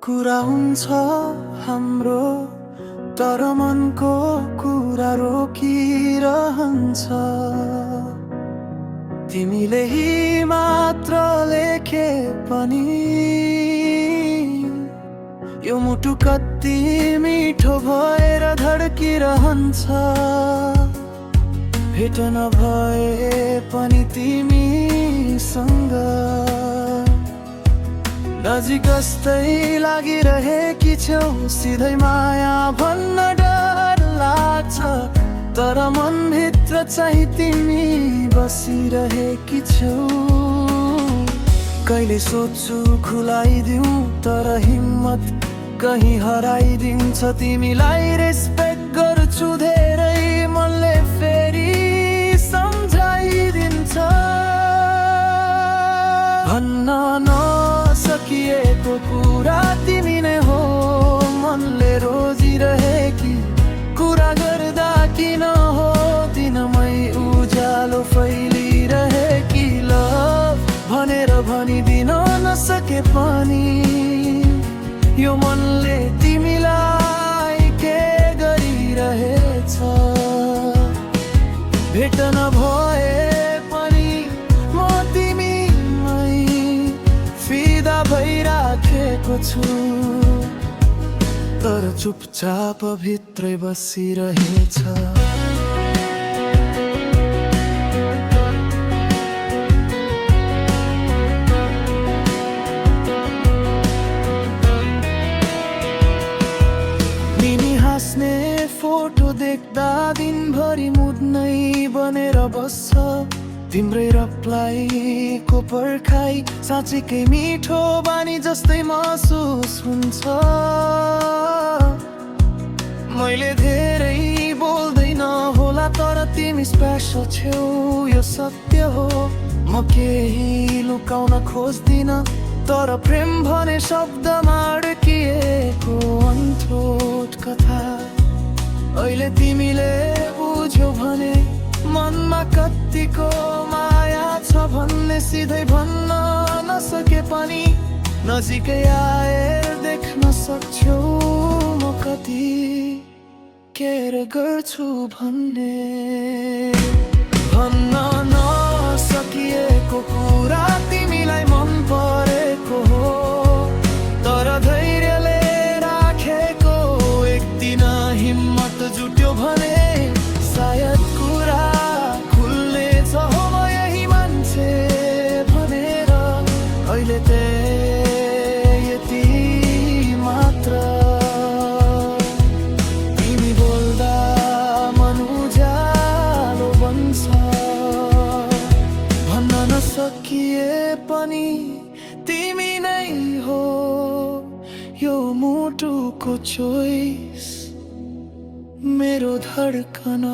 कुरा हुन्छ हाम्रो, तर मनको कुरा रोकिरहन्छ। तिमीले ही मात्र लेखे पनि यो मुटु कति मिठो भएर धड्किरहन्छ। भेट नभए पनि तिमीसँग नजिक जस्तै लागिरहेकी छौ। सिधै माया भन्न डर लाग्छ, तर मनभित्र चाहिँ तिमी बसिरहेकी छौ। कहिले सोच्छु खुलाइदिउँ, तर हिम्मत कहीँ हराइदिन्छ। तिमीलाई रेस्पेक्ट गर्छु धेरै, मनले फेरि सम्झाइदिन्छ। भन्न नसकिएको कुरा तिमी नै हो, मनले रोजिरहेकी कुरा गर्दा किन हो दिनमै उज्यालो फैलिरहेकी। लभ भनेर भनिदिन नसके पनि यो मनले तिमीलाई के गरिरहेछ। भेट नभए पनि म तिमीमै फिदा भइराखेको छु, तर चुपचाप भित्रै बसिरहेछ। हाँस्ने फोटो देख्दा दिनभरि मुड नै बनेर बस्छ। तिम्रै रिप्लाईको पर्खाइ साँच्चीकै मिठो बानी जस्तै महसुस हुन्छ। मैले धेरै बोल्दैन होला, तर तिमी स्पेशल छेउ यो सत्य हो। म केही लुकाउन खोज्दिन, तर प्रेम भने शब्दमा अड्किएको अनथोट कथा। अहिले तिमीले बुझ्यौ भने मनमा कतिको माया छ भन्ने सिधै भन्न नसके पनि नजिकै आएर देख्न सक्छौ म कति केयर गर्छु भन्ने। भन्न नसकिएको कुरा तिमीलाई मन परेको हो, तर धैर्यले राखेको एक दिन हिम्मत जुट्यो भने सायद कुरा खुल्नेछ। हो म यही मान्छे भनेर अहिले यति मात्र। तिमी बोल्दा मन उज्यालो बन्छ, भन्न नसकिए पनि तिमी नै हो यो मुटुको चोइस, मेरो धड्कन।